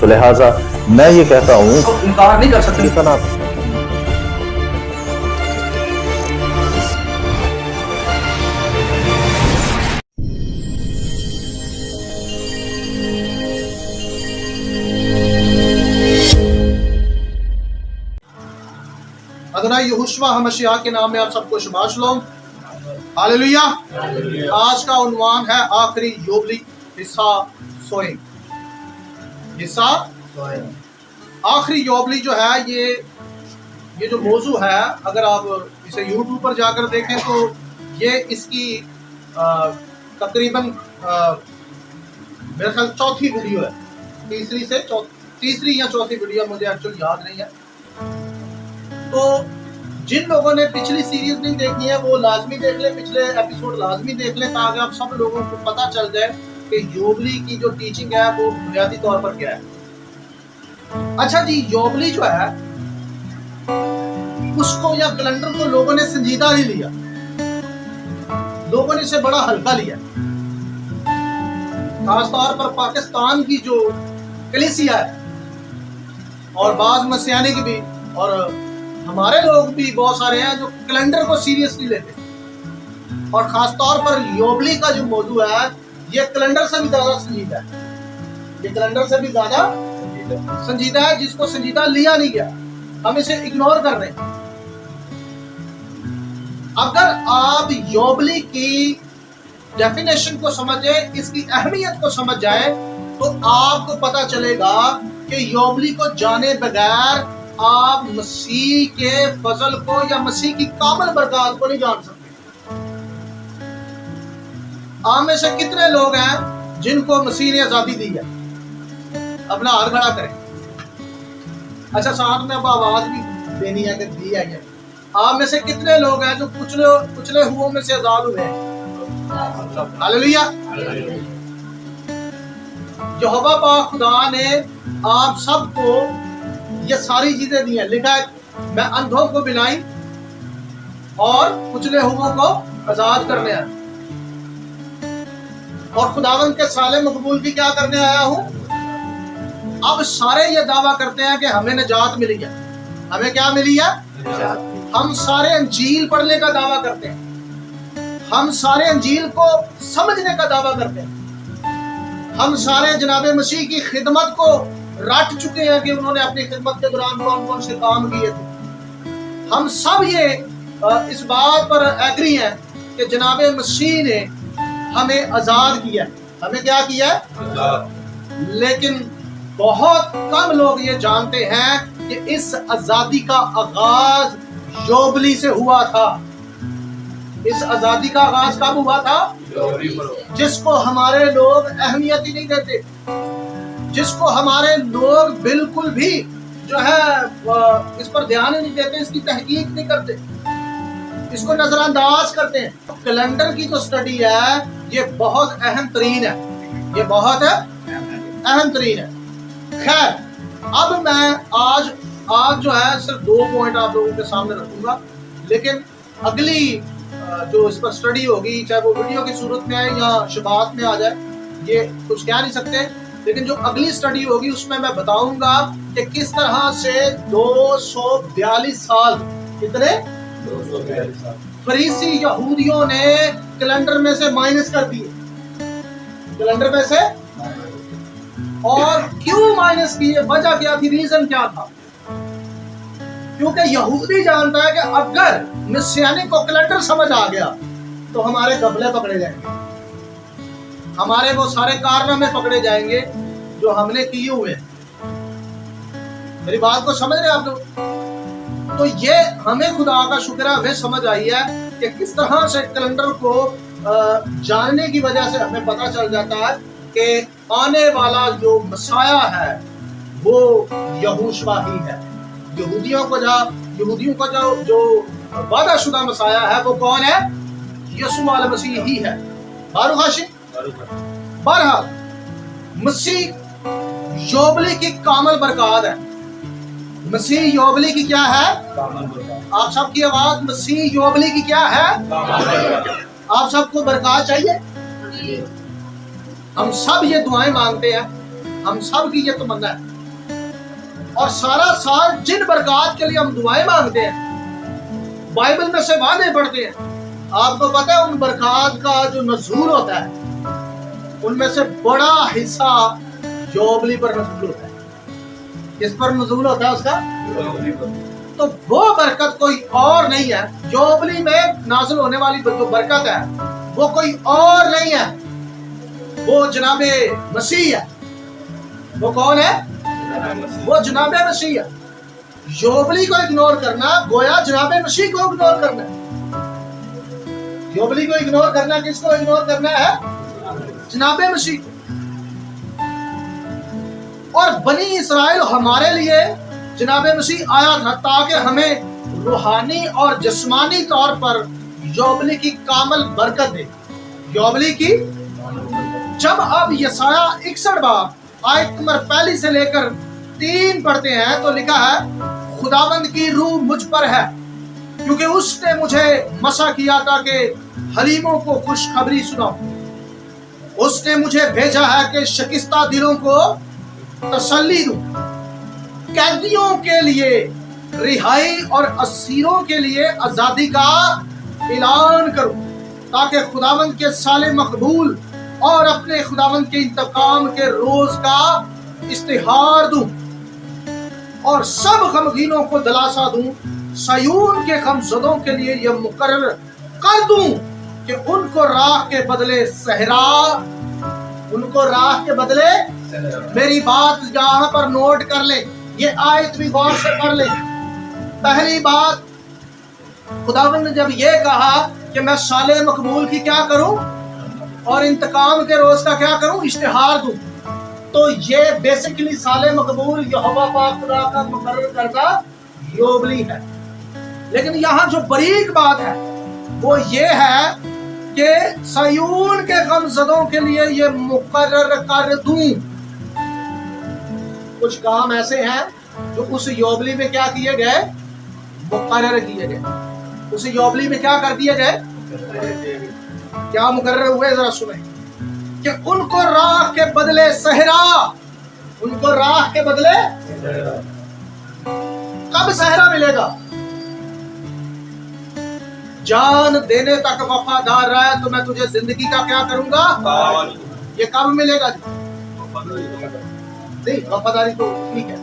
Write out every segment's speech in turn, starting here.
تو لہٰذا میں یہ کہتا ہوں تو انکار نہیں کر سکتے. اتنا ادونائی یہوشوا ہمشیاہ کے نام میں آپ سب کو شبہ شلوم. ہاللیلویا. آج کا عنوان ہے آخری یوبلی حصہ سوئنگ. حصہ آخری یوبلی جو ہے یہ جو موضوع ہے، اگر آپ اسے یوٹیوب پر جا کر دیکھیں تو یہ اس کی تقریباً میرے خیال چوتھی ویڈیو ہے. تیسری یا چوتھی ویڈیو مجھے ایکچولی یاد نہیں ہے. تو جن لوگوں نے پچھلی سیریز نہیں دیکھی ہے وہ لازمی دیکھ لیں، پچھلے ایپیسوڈ لازمی دیکھ لیں تاکہ آپ سب لوگوں کو پتہ چل جائے کہ یوبلی کی جو ٹیچنگ ہے وہ بنیادی طور پر کیا ہے. اچھا جی، یوبلی جو ہے اس کو یا کیلنڈر کو لوگوں نے سنجیدہ نہیں لیا، لوگوں نے اسے بڑا ہلکا لیا. خاص طور پر پاکستان کی جو کلیسیا ہے اور بعض مسیحیانی کی بھی، اور ہمارے لوگ بھی بہت سارے ہیں جو کیلنڈر کو سیریسلی لیتے ہیں. اور خاص طور پر یوبلی کا جو موضوع ہے یہ کیلنڈر سے بھی زیادہ سنجیدہ ہے. یہ کیلنڈر سے بھی زیادہ سنجیدہ ہے، جس کو سنجیدہ لیا نہیں گیا، ہم اسے اگنور کر رہے ہیں. اگر آپ یوبلی کی ڈیفینیشن کو سمجھیں، اس کی اہمیت کو سمجھ جائیں، تو آپ کو پتا چلے گا کہ یوبلی کو جانے بغیر آپ مسیح کے فضل کو یا مسیح کی کامل برکات کو نہیں جان سکتے. آپ میں سے کتنے لوگ ہیں جن کو مسیح نے آزادی دی ہے؟ اپنا ہاتھ کھڑا کریں. اچھا، ساتھ میں اب آواز بھی دینی ہے کہ دی ہے. آپ میں سے کتنے لوگ ہیں جو کچلے ہو میں سے آزاد ہوئے ہیں؟ ہاللیلویا. یہوہ پاک خدا نے آپ سب کو یہ ساری چیزیں دی ہیں. لکھا ہے میں اندھوں کو بینائی اور کچلے ہووں کو آزاد کرنے آیا، اور خداوند کے صالح مقبول کی کیا کرنے آیا ہوں. اب سارے یہ دعویٰ کرتے ہیں کہ ہمیں نجات ملی ہے. ہمیں کیا ملی ہے؟ ہم سارے انجیل پڑھنے کا دعویٰ کرتے ہیں، ہم سارے انجیل کو سمجھنے کا دعویٰ کرتے ہیں، ہم سارے جناب مسیح کی خدمت کو رٹ چکے ہیں کہ انہوں نے اپنی خدمت کے دوران کون کون سے کام کیے تھے. ہم سب یہ اس بات پر ایگری ہیں کہ جناب مسیح نے ہمیں آزاد کیا. ہمیں کیا کیا؟ لیکن بہت کم لوگ یہ جانتے ہیں کہ اس آزادی کا آغاز یوبلی سے ہوا تھا. اس آزادی کا آغاز کب ہوا تھا؟ جس کو ہمارے لوگ اہمیت ہی نہیں دیتے، جس کو ہمارے لوگ بالکل بھی جو ہے اس پر دھیان ہی نہیں دیتے، اس کی تحقیق نہیں کرتے، اس کو نظر انداز کرتے ہیں. کیلنڈر کی جو سٹڈی ہے یہ بہت اہم ترین ہے، یہ بہت اہم ترین ہے. خیر، اب میں آج جو ہے صرف 2 پوائنٹ آپ لوگوں کے سامنے رکھوں گا، لیکن اگلی جو اس پر سٹڈی ہوگی، چاہے وہ ویڈیو کی صورت میں ہے یا شبہات میں آ جائے، یہ کچھ کہہ نہیں سکتے، لیکن جو اگلی سٹڈی ہوگی اس میں بتاؤں گا کہ کس طرح سے 242 سال کتنے 242 سال فریسی یہودیوں نے کیلنڈر میں سے مائنس کر دیے. کیلنڈر میں سے اور کیوں مائنس کیے؟ وجہ کیا تھی؟ ریزن کیا تھا؟ کیونکہ یہودی جانتا ہے کہ اگر مسیحیانی کو کیلنڈر سمجھ آ گیا تو ہمارے قبلے پکڑے جائیں گے، ہمارے وہ سارے کارنامے پکڑے جائیں گے جو ہم نے کیے ہوئے ہیں. میری بات کو سمجھ رہے ہیں آپ لوگ؟ تو یہ ہمیں خدا کا شکر ہے، ہمیں سمجھ آئی ہے کہ کس طرح سے کیلنڈر کو جاننے کی وجہ سے ہمیں پتہ چل جاتا ہے کہ آنے والا جو مسیح ہے وہ یہوشوا ہی ہے. یہودیوں کو جو وعدہ شدہ مسیح ہے وہ کون ہے؟ یسوع المسیح ہی ہے. بہرحال مسیح یوبلی کی کامل برکات ہے. مسیح یوبلی کی کیا ہے؟ آپ سب کی آواز، مسیح یوبلی کی کیا ہے؟ آپ سب کو برکات چاہیے؟ ہم سب یہ دعائیں مانگتے ہیں، ہم سب کی یہ تمنا ہے اور سارا سال جن برکات کے لیے ہم دعائیں مانگتے ہیں، بائبل میں سے وعدے پڑھتے ہیں، آپ کو پتا ہے ان برکات کا جو نزول ہوتا ہے ان میں سے بڑا حصہ یوبلی پر نزول ہوتا ہے۔ کس پر نزول ہوتا ہے اس کا؟ تو وہ برکت کوئی اور نہیں ہے، یوبلی میں نازل ہونے والی جو برکت ہے وہ کوئی اور نہیں ہے، وہ جناب مسیح ہے۔ وہ کون ہے؟ وہ جناب مسیح ہے۔ یوبلی کو اگنور کرنا گویا جناب مسیح کو اگنور کرنا ہے۔ یوبلی کو اگنور کرنا کس کو اگنور کرنا ہے؟ جناب مسیح کو۔ اور بنی اسرائیل ہمارے لیے جناب مسیح آیا تھا تاکہ ہمیں روحانی اور جسمانی طور پر یوبلی کی کامل برکت دے۔ یوبلی کی جب اب یسایہ 61 باب آیت نمبر 1 سے لے کر 3 پڑھتے ہیں تو لکھا ہے، خداوند کی روح مجھ پر ہے کیونکہ اس نے مجھے مسا کیا تاکہ حلیموں کو خوشخبری سناؤں۔ اس نے مجھے بھیجا ہے کہ شکستہ دلوں کو تسلی دوں، قیدیوں کے لیے رہائی اور اسیروں کے لیے آزادی کا اعلان کروں، تاکہ خداوند کے سال مقبول اور اپنے خداوند کے انتقام کے روز کا اشتہار دوں، اور سب غمگینوں کو دلاسا دوں، سیون کے غمزدوں کے لیے یہ مقرر کر دوں کہ ان کو راہ کے بدلے صحرا، ان کو راہ کے بدلے، میری بات یہاں پر نوٹ کر لیں، یہ آیت بھی غور سے پڑھ لیں۔ پہلی بات، خداوند نے جب یہ کہا کہ میں سال مقبول کی کیا کروں اور انتقام کے روز کا کیا کروں، اشتہار دوں، تو یہ بیسیکلی سال مقبول یہوہ پاک خدا کا مقرر کردہ یوبلی ہے۔ لیکن یہاں جو بریک بات ہے وہ یہ ہے کہ سیون کے غمزدوں کے لیے یہ مقرر کر دوں۔ کچھ کام ایسے ہیں جو اس یوبلی میں کیا کیے گئے، مقرر کیے گئے۔ اس یوبلی میں کیا کر دیے گئے، کیا مقرر ہوئے، ذرا سنیں، کہ ان کو راہ کے بدلے صحرا، ان کو راہ کے بدلے، کب صحرا ملے گا؟ جان دینے تک وفادار رہے تو میں تجھے زندگی کا کیا کروں گا۔ یہ کب ملے گا؟ نہیں، وفاداری تو ٹھیک ہے،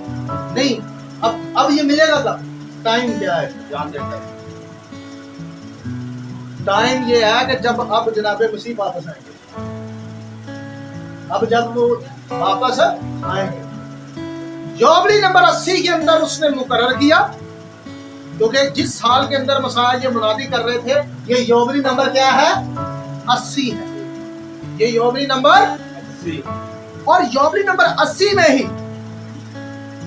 نہیں، اب یہ ملے گا کب؟ ٹائم کیا ہے؟ ٹائم یہ ہے کہ جب اب جناب مسیح واپس آئیں گے، اب جب وہ واپس آئیں گے۔ یوبلی نمبر 80 کے اندر اس نے مقرر کیا، کیونکہ جس سال کے اندر مسیح یہ منادی کر رہے تھے، یہ یوبلی نمبر کیا ہے؟ 80 ہے۔ یہ یوبلی نمبر 80، اور یوبلی نمبر 80 میں ہی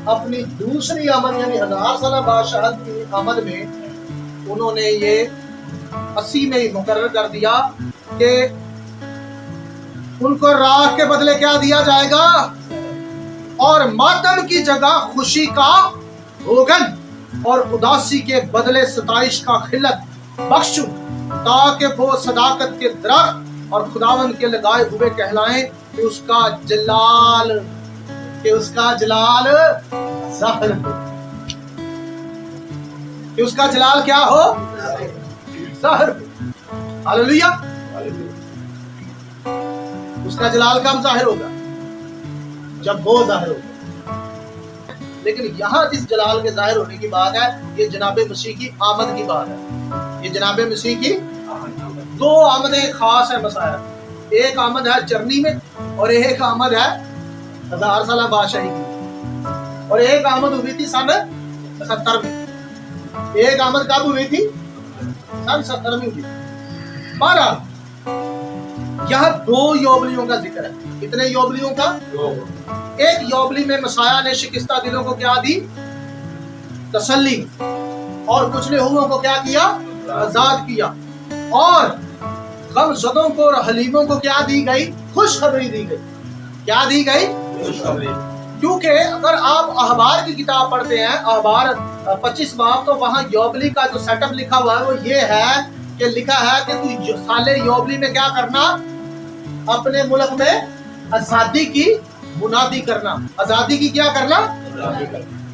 اپنی دوسری آمد یعنی 1000 سالہ بادشاہت کی آمد میں انہوں نے یہ 80 میں ہی مقرر کر دیا کہ ان کو راہ کے بدلے کیا دیا جائے گا، اور ماتم کی جگہ خوشی کا روغن اور اداسی کے بدلے ستائش کا خلت بخشوں، تاکہ وہ صداقت کے درخت اور خداوند کے لگائے ہوئے کہلائیں کہ اس کا جلال، کہ اس کا جلال ظاہر ہو، کہ اس کا جلال کیا ہو، ظاہر ہو۔ ہاللیلویہ۔ اس کا جلال کب ظاہر ہوگا؟ جب وہ ظاہر ہوگا۔ لیکن یہاں جس جلال کے ظاہر ہونے کی بات ہے، یہ جناب مسیح کی آمد کی بات ہے۔ یہ جناب مسیح کی دو آمدیں خاص ہے مسیح، ایک آمد ہے جرنی میں اور ایک آمد ہے 1000 سالہ بادشاہی کی، اور ایک آمد ہوئی تھی سن 70 میں۔ ایک آمد کب ہوئی تھی؟ سن 70 میں ہوئی تھی۔ بہرحال یہاں 2 یوبلیوں کا ذکر ہے۔ کتنے یوبلیوں کا؟ ایک یوبلی میں مسیح نے شکستہ دلوں کو کیا دی؟ تسلی، اور کچھ لہوؤں کو کیا کیا؟ آزاد کیا، اور غم زدوں کو اور حلیموں کو کیا دی گئی؟ خوشخبری دی گئی۔ کیا دی گئی؟ خوشخبری۔ کیونکہ اگر آپ احبار کی کتاب پڑھتے ہیں، احبار 25 باب، تو وہاں یوبلی کا جو سیٹ اپ لکھا ہوا ہے وہ یہ ہے کہ لکھا ہے کہ تو سال یوبلی میں کیا کرنا؟ اپنے ملک میں آزادی کی منادی کرنا۔ آزادی کی کیا کرنا؟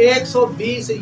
120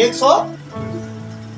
100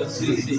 80।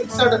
61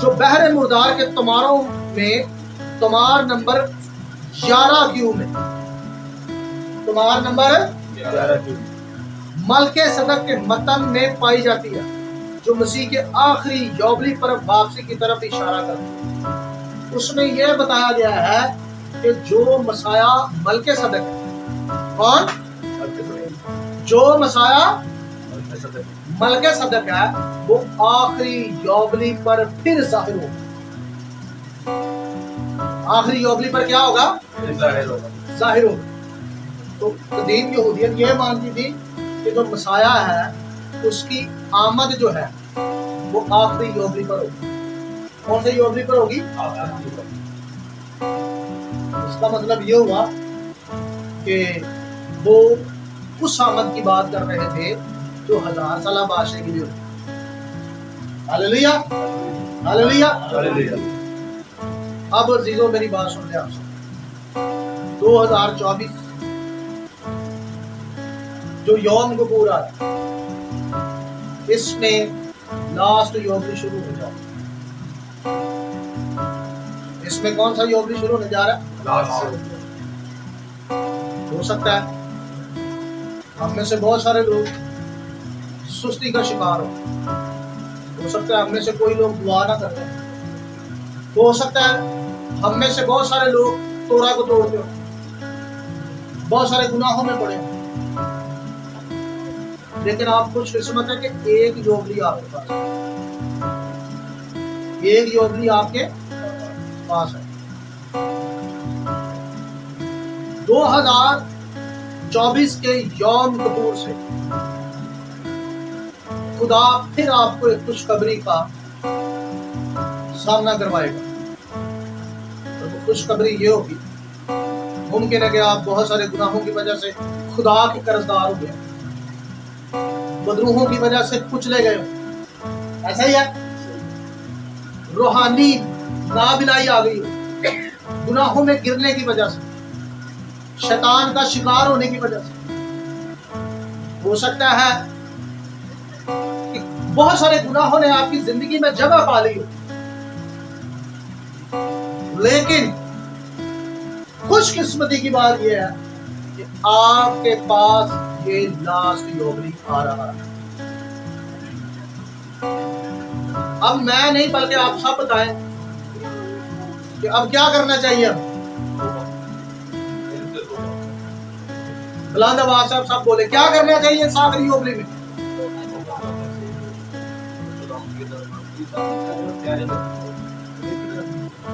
جو بحر مردار کے تماروں میں تمار نمبر 11 کیو میں تمار نمبر ملک صدق کے متن میں پائی جاتی ہے، جو مسیح کے آخری یوبلی پر واپسی کی طرف اشارہ کرتی ہے۔ اس میں یہ بتایا گیا ہے کہ جو مسیح ملک صدق ہے، کون؟ جو مسیح ملک صدق ہے وہ آخری یوبلی پر پھر ظاہر ہوگا۔ آخری یوبلی پر کیا ہوگا؟ ظاہر ہوگا۔ تو قدیم یہودیت یہ مانتی تھی کہ جو مسیح ہے اس کی آمد جو ہے وہ آخری یوبلی پر ہوگی۔ کون سے یوبلی پر ہوگی؟ اس کا مطلب یہ ہوا کہ وہ اس آمد کی بات کر رہے تھے جو 1000 سالہ بادشاہ کے لیے ہوگی۔ ہاللیلویا، ہاللیلویا۔ اب عزیزو میری بات سن لیں آپ سے۔ 2024 جو یوم کپور ہے اس میں لاسٹ یوبلی شروع ہو جائے۔ اس میں کون سا یوبلی شروع ہونے جا رہا ہے؟ ہو سکتا ہے ہم میں سے بہت سارے لوگ سستی کا شکار ہو سکتا ہے ہم میں سے کوئی لوگ دعا نہ کرتے ہیں، ہو سکتا ہے ہم میں سے بہت سارے لوگ تورا کو توڑتے ہو، بہت سارے گناہوں میں پڑے ہو، لیکن آپ خوش قسمت ہے کہ ایک یوبلی آپ کے پاس ہے، ایک یوبلی آپ کے پاس ہے۔ 2024 کے یوم کپور سے خدا پھر آپ کو ایک خوشخبری کا سامنا کروائے گا۔ اور وہ خوشخبری یہ ہوگی، ممکن ہے کہ آپ بہت سارے گناہوں کی وجہ سے خدا کے قرضدار ہو گئے، بدروحوں کی وجہ سے کچلے گئے ہو، ایسا ہی ہے، روحانی نابینائی آ گئی ہو گناہوں میں گرنے کی وجہ سے، شیطان کا شکار ہونے کی وجہ سے۔ ہو سکتا ہے کہ بہت سارے گناہوں نے آپ کی زندگی میں جگہ پا لی ہو، لیکن خوش قسمتی کی بات یہ ہے کہ آپ کے پاس یہ لاسٹ یوبلی آ رہا ہے۔ اب میں نہیں بلکہ آپ سب بتائیں کہ اب کیا کرنا چاہیے۔ بلند آواز سے سب بولے کیا کرنا چاہیے اس آخری یوبلی میں؟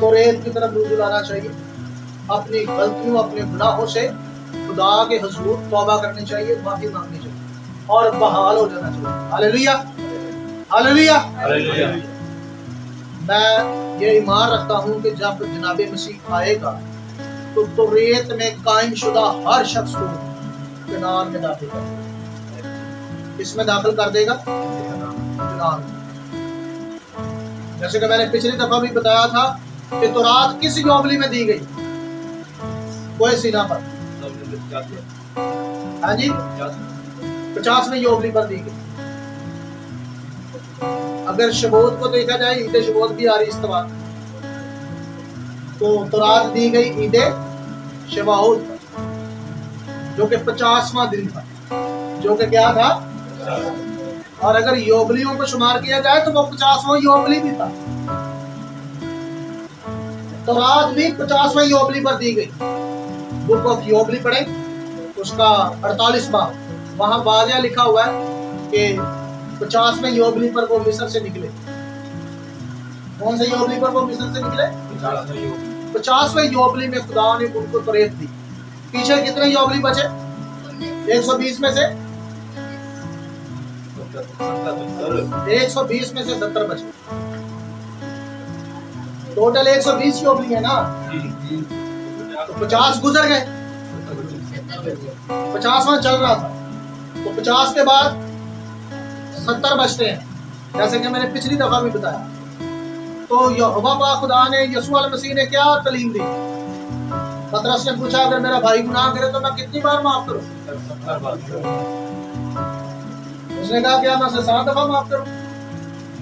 تو ریت کی طرف رجوع لانا چاہیے، اپنی غلطیوں اپنے گناہوں سے خدا کے حضور توبہ کرنی چاہیے، معافی مانگنی چاہیے اور بحال ہو جانا چاہیے۔ ہاللیلویا، ہاللیلویا۔ میں یہ ایمان رکھتا ہوں کہ جب جناب مسیح آئے گا تو ریت میں قائم شدہ ہر شخص کو کنعان میں داخل کر دے گا۔ اس میں داخل کر دے گا کنعان میں۔ جیسے کہ میں نے پچھلی دفعہ بھی بتایا تھا کہ تورات کس یوبلی میں دی گئی؟ کوئی سینہ پر، ہاں جی 50ویں یوبلی پر دی گئی۔ اگر شبوت کو دیکھا جائے، عید شبوت بھی آ رہی استوار، تو تورات دی گئی عید شباؤت پر، جو کہ 50واں دن تھا، جو کہ کیا تھا؟ اور اگر یوبلیوں کو شمار کیا جائے تو وہ 50واں یوبلی بھی تھا۔ تورات بھی 50واں یوبلی پر دی گئی۔ بک آف یوبلی پڑھیں، اس کا 48واں، وہاں واضح لکھا ہوا ہے کہ 50ویں یوبلی پر وہ مصر سے نکلے۔ کون سے یوبلی پر وہ مصر سے نکلے؟ 50ویں یوبلی میں خدا نے ان کو توریت دی۔ پیچھے کتنے یوبلی بچے؟ 120 میں سے 120 میں سے 70 بچے، ٹوٹل 120 یوبلی ہے نا، تو 50 گزر گئے، 50واں چل رہا تھا، تو 50 کے بعد 70 بچتے ہیں، جیسے کہ میں نے پچھلی دفعہ بھی بتایا۔ تو یہوہ پاک خدا نے، یسوع المسیح نے کیا تعلیم دی؟ پترس نے پوچھا اگر میرا بھائی گناہ کرے تو میں کتنی بار معاف کروں؟ اس نے کہا کیا میں اسے 7 دفعہ معاف کروں؟